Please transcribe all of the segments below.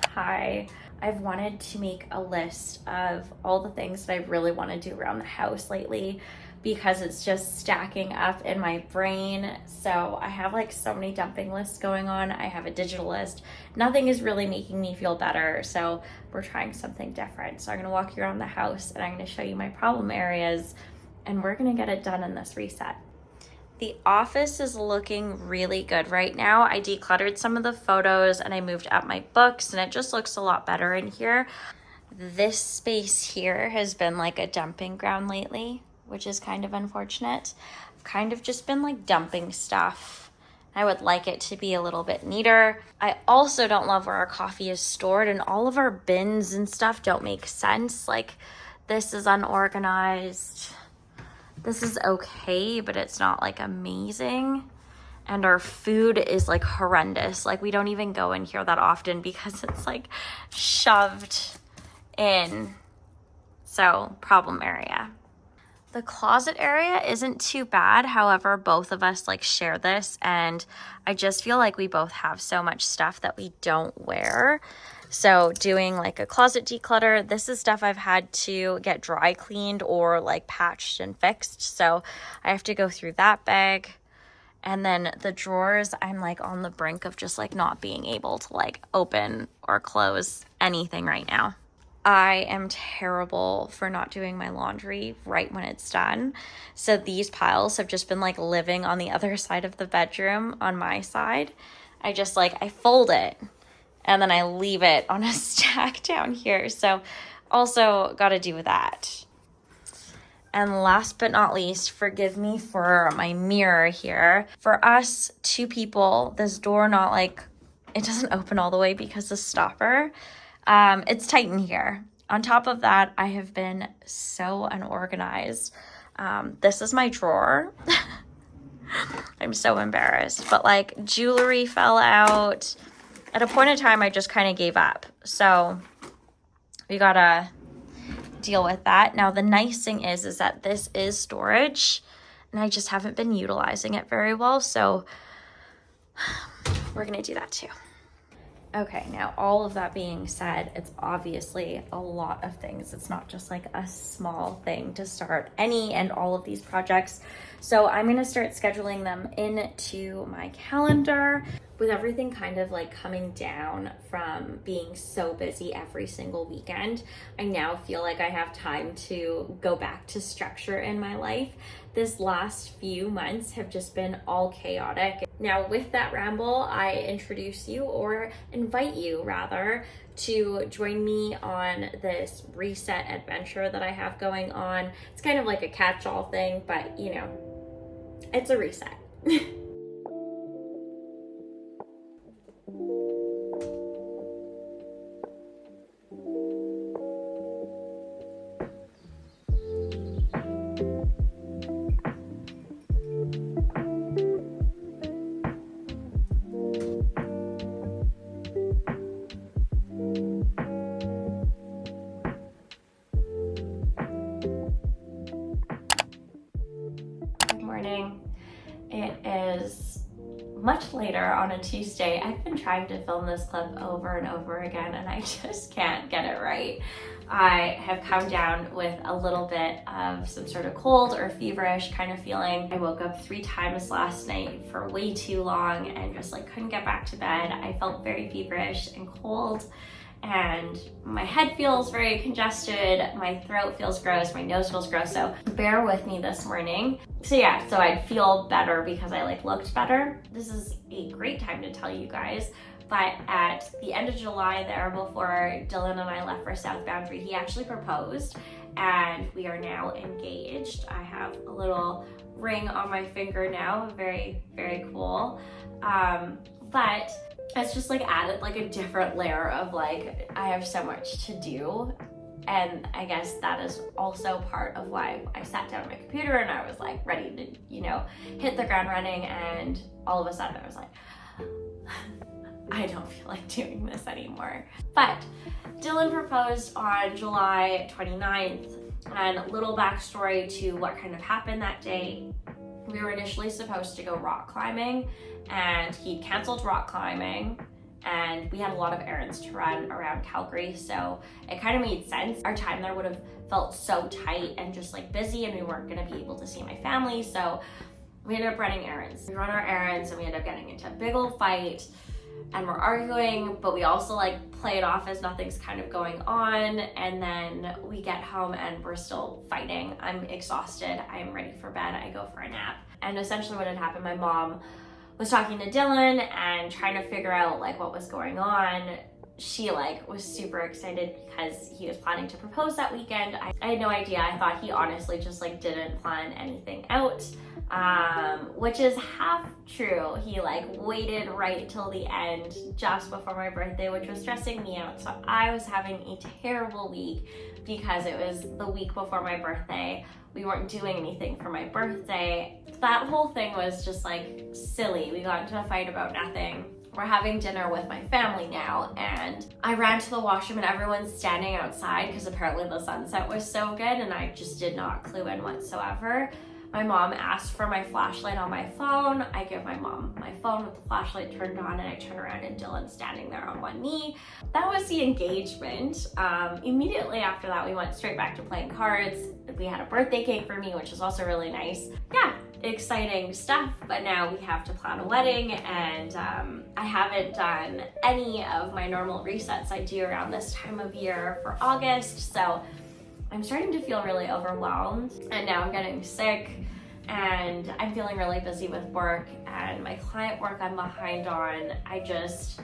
Hi, I've wanted to make a list of all the things that I really want to do around the house lately because it's just stacking up in my brain. So I have like so many dumping lists going on. I have a digital list. Nothing is really making me feel better. So we're trying something different. So I'm going to walk you around the house and I'm going to show you my problem areas and we're going to get it done in this reset. The office is looking really good right now. I decluttered some of the photos and I moved up my books and it just looks a lot better in here. This space here has been like a dumping ground lately, which is kind of unfortunate. I've kind of just been like dumping stuff. I would like it to be a little bit neater. I also don't love where our coffee is stored and all of our bins and stuff don't make sense. Like this is unorganized. This is okay, but it's not like amazing. And our food is like horrendous. Like we don't even go in here that often because it's like shoved in. So problem area. The closet area isn't too bad. However, both of us like share this and I just feel like we both have so much stuff that we don't wear. So doing like a closet declutter, this is stuff I've had to get dry cleaned or like patched and fixed. So I have to go through that bag. And then the drawers, I'm like on the brink of just like not being able to like open or close anything right now. I am terrible for not doing my laundry right when it's done. So these piles have just been like living on the other side of the bedroom on my side. I just like, I fold it and then I leave it on a stack down here. So also got to do that. And last but not least, forgive me for my mirror here. For us, two people, this door not like, it doesn't open all the way because the stopper. It's tight in here. On top of that, I have been so unorganized. This is my drawer. I'm so embarrassed, but like jewelry fell out. At a point in time, I just kind of gave up. So we gotta deal with that. Now, the nice thing is that this is storage and I just haven't been utilizing it very well. So we're gonna do that too. Okay, now all of that being said, it's obviously a lot of things. It's not just like a small thing to start any and all of these projects. So I'm gonna start scheduling them into my calendar. With everything kind of like coming down from being so busy every single weekend, I now feel like I have time to go back to structure in my life. This last few months have just been all chaotic. Now with that ramble, I introduce you or invite you rather to join me on this reset adventure that I have going on. It's kind of like a catch-all thing, but you know, it's a reset. It is much later on a Tuesday. I've been trying to film this clip over and over again and I just can't get it right. I have come down with a little bit of some sort of cold or feverish kind of feeling. I woke up 3 times last night for way too long and just like couldn't get back to bed. I felt very feverish and cold and my head feels very congested, my throat feels gross, my nose feels gross, so bear with me this morning. So yeah, so I'd feel better because I like looked better. This is a great time to tell you guys, but at the end of July there, before Dylan and I left for South Boundary, he actually proposed and we are now engaged. I have a little ring on my finger now, very, very cool. But it's just like added like a different layer of like, I have so much to do. And I guess that is also part of why I sat down at my computer and I was like ready to, you know, hit the ground running. And all of a sudden I was like, I don't feel like doing this anymore. But Dylan proposed on July 29th and a little backstory to what kind of happened that day. We were initially supposed to go rock climbing, and he canceled rock climbing, and we had a lot of errands to run around Calgary, so it kind of made sense. Our time there would have felt so tight and just like busy, and we weren't going to be able to see my family, so we ended up running errands. We run our errands and we end up getting into a big old fight, and we're arguing, but we also like play it off as nothing's kind of going on, and then we get home and we're still fighting. I'm exhausted, I'm ready for bed, I go for a nap. And essentially what had happened, my mom was talking to Dylan and trying to figure out like what was going on. She like was super excited because he was planning to propose that weekend. I had no idea. I thought he honestly just like didn't plan anything out, which is half true. He like waited right till the end just before my birthday, which was stressing me out. So I was having a terrible week because it was the week before my birthday. We weren't doing anything for my birthday. That whole thing was just like silly. We got into a fight about nothing. We're having dinner with my family now, and I ran to the washroom and everyone's standing outside because apparently the sunset was so good, and I just did not clue in whatsoever. My mom asked for my flashlight on my phone. I give my mom my phone with the flashlight turned on, and I turn around and Dylan's standing there on one knee. That was the engagement. Immediately after that, we went straight back to playing cards. We had a birthday cake for me, which was also really nice. Yeah, exciting stuff, but now we have to plan a wedding, and I haven't done any of my normal resets I do around this time of year for August, so I'm starting to feel really overwhelmed, and now I'm getting sick, and I'm feeling really busy with work, and my client work I'm behind on. I just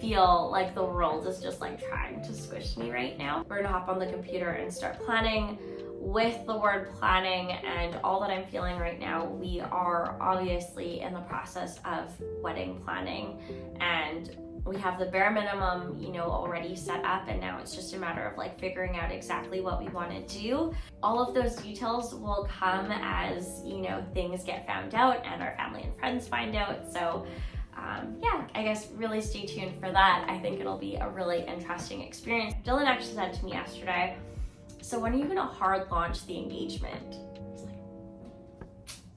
feel like the world is just like trying to squish me right now. We're gonna hop on the computer and start planning. With the word planning and all that I'm feeling right now, we are obviously in the process of wedding planning, and we have the bare minimum, you know, already set up, and now it's just a matter of like figuring out exactly what we want to do. All of those details will come as, you know, things get found out and our family and friends find out. So yeah, I guess really stay tuned for that. I think it'll be a really interesting experience. Dylan actually said to me yesterday, so when are you gonna hard launch the engagement?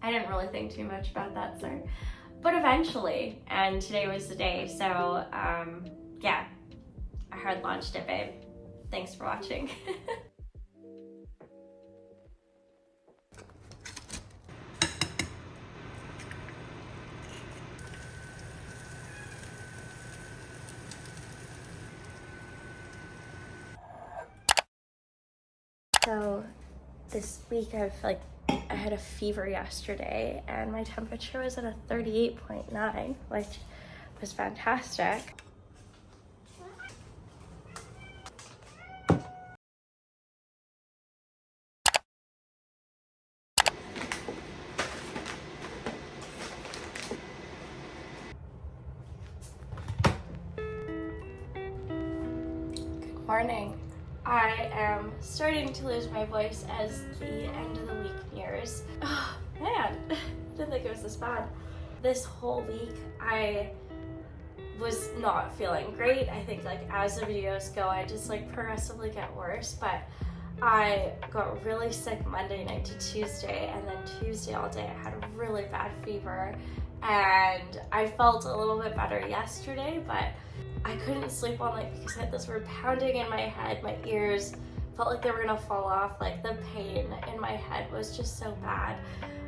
I didn't really think too much about that, sir. But eventually, and today was the day, so yeah, I hard launched it, babe. Thanks for watching. So this week I had a fever yesterday, and my temperature was at a 38.9, which was fantastic. Good morning. I am starting to lose my voice as the end of the week nears. Oh man, I didn't think it was this bad. This whole week I was not feeling great. I think like as the videos go, I just like progressively get worse, but I got really sick Monday night to Tuesday, and then Tuesday all day I had a really bad fever, and I felt a little bit better yesterday, but I couldn't sleep all night because I had this weird pounding in my head. My ears felt like they were gonna fall off. Like the pain in my head was just so bad.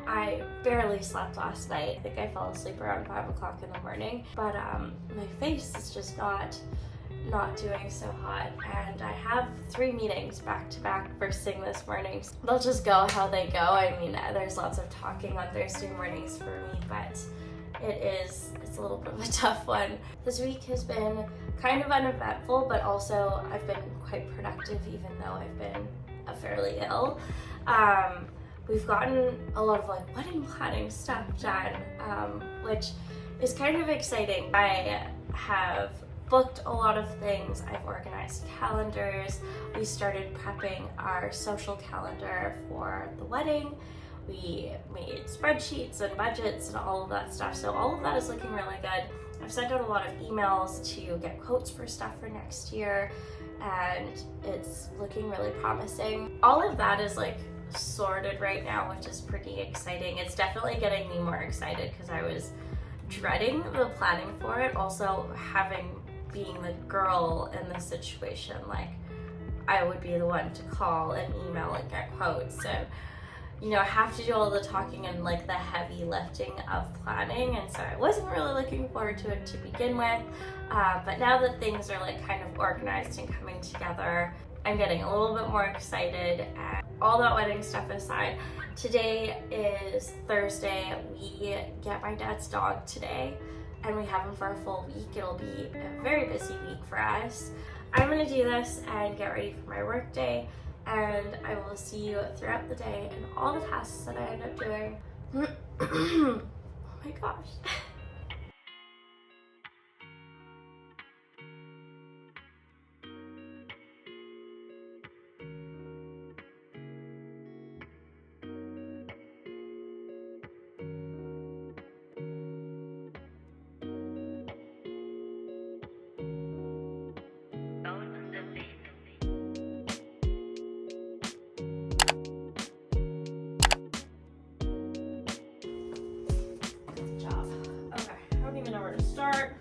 I barely slept last night. I think I fell asleep around 5 o'clock in the morning, but my face is just not doing so hot, and I have 3 meetings back to back first thing this morning. They'll just go how they go. I mean, there's lots of talking on Thursday mornings for me, but it's a little bit of a tough one. This week has been kind of uneventful, but also I've been quite productive even though I've been fairly ill. We've gotten a lot of like wedding planning stuff done, which is kind of exciting. I have booked a lot of things. I've organized calendars. We started prepping our social calendar for the wedding. We made spreadsheets and budgets and all of that stuff. So all of that is looking really good. I've sent out a lot of emails to get quotes for stuff for next year, and it's looking really promising. All of that is like sorted right now, which is pretty exciting. It's definitely getting me more excited because I was dreading the planning for it. Also, being the girl in this situation, like I would be the one to call and email and get quotes and, you know, have to do all the talking and like the heavy lifting of planning. And so I wasn't really looking forward to it to begin with. But now that things are like kind of organized and coming together, I'm getting a little bit more excited. And all that wedding stuff aside, today is Thursday. We get my dad's dog today and we have him for a full week. It'll be a very busy week for us. I'm gonna do this and get ready for my work day, and I will see you throughout the day and all the tasks that I end up doing. Oh my gosh. Start.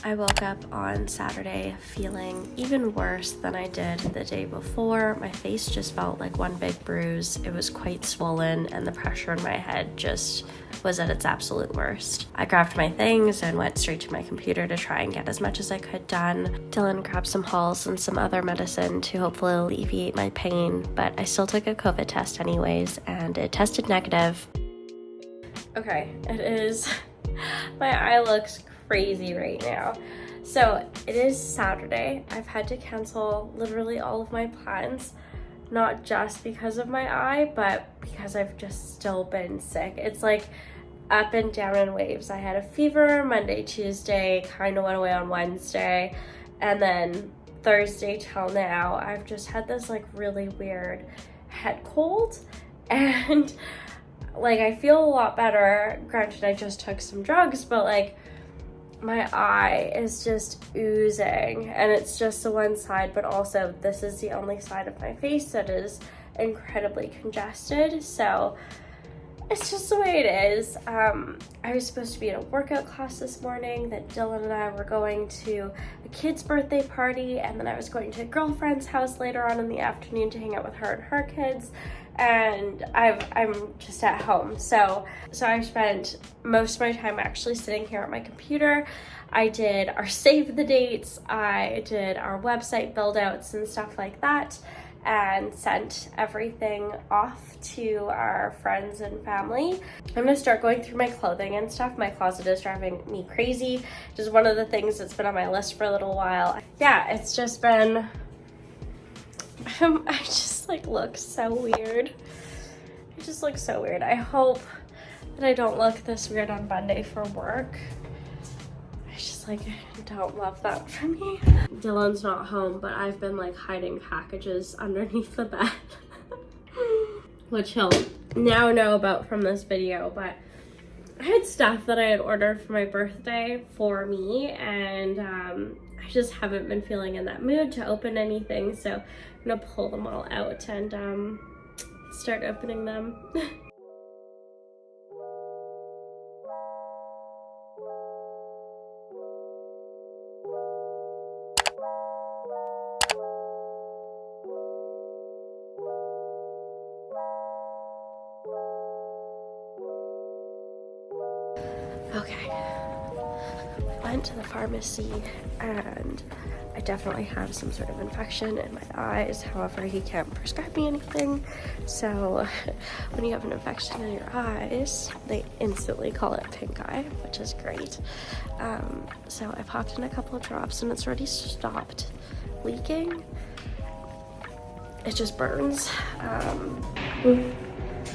I woke up on Saturday feeling even worse than I did the day before. My face just felt like one big bruise. It was quite swollen and the pressure in my head just was at its absolute worst. I grabbed my things and went straight to my computer to try and get as much as I could done. Dylan grabbed some Halls and some other medicine to hopefully alleviate my pain, but I still took a COVID test anyways and it tested negative. Okay, it is, my eye looks crazy right now. So it is Saturday. I've had to cancel literally all of my plans, not just because of my eye, but because I've just still been sick. It's like up and down in waves. I had a fever Monday, Tuesday, kind of went away on Wednesday, and then Thursday till now, I've just had this like really weird head cold, and like I feel a lot better. Granted, I just took some drugs, but like my eye is just oozing, and it's just the one side, but also this is the only side of my face that is incredibly congested. So it's just the way it is. I was supposed to be at a workout class this morning that Dylan and I were going to a kid's birthday party, and then I was going to a girlfriend's house later on in the afternoon to hang out with her and her kids, and I'm just at home. So I spent most of my time actually sitting here at my computer. I did our save the dates, I did our website build outs and stuff like that, and sent everything off to our friends and family. I'm gonna start going through my clothing and stuff. My closet is driving me crazy. Just one of the things that's been on my list for a little while. Yeah, it's just been, I just like look so weird. I just look so weird. I hope that I don't look this weird on Monday for work. I just like don't love that for me. Dylan's not home, but I've been like hiding packages underneath the bed, which he'll now know about from this video. But I had stuff that I had ordered for my birthday for me, and I just haven't been feeling in that mood to open anything, so I'm gonna pull them all out and start opening them. Okay, I went to the pharmacy and I definitely have some sort of infection in my eyes. However, he can't prescribe me anything. So when you have an infection in your eyes, they instantly call it pink eye, which is great. So I popped in a couple of drops and it's already stopped leaking. It just burns. But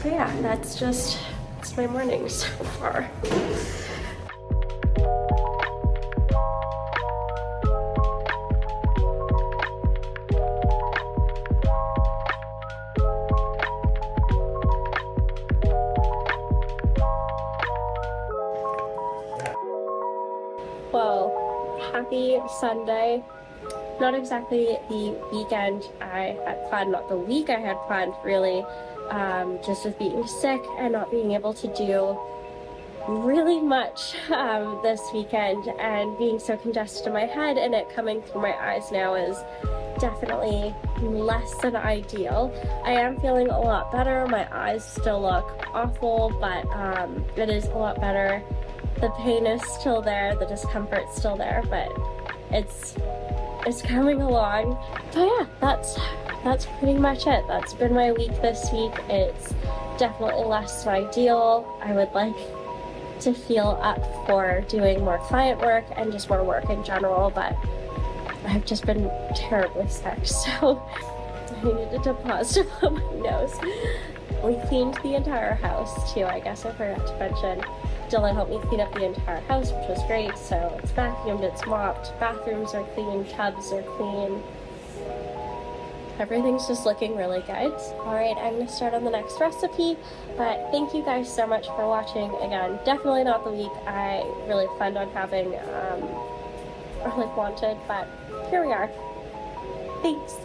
yeah, that's my morning so far. Sunday. Not exactly the weekend I had planned, not the week I had planned really, just with being sick and not being able to do really much this weekend, and being so congested in my head and it coming through my eyes now is definitely less than ideal. I am feeling a lot better. My eyes still look awful, but it is a lot better. The pain is still there, the discomfort's still there, but it's coming along. So yeah, that's pretty much it. That's been my week this week. It's definitely less than ideal. I would like to feel up for doing more client work and just more work in general, but I've just been terribly sick, so I needed to pause to blow my nose. We cleaned the entire house too, I guess I forgot to mention. Dylan helped me clean up the entire house, which was great. So it's vacuumed, it's mopped, bathrooms are clean, tubs are clean. Everything's just looking really good. Alright, I'm going to start on the next recipe, but thank you guys so much for watching. Again, definitely not the week I really planned on having, or wanted, but here we are. Thanks.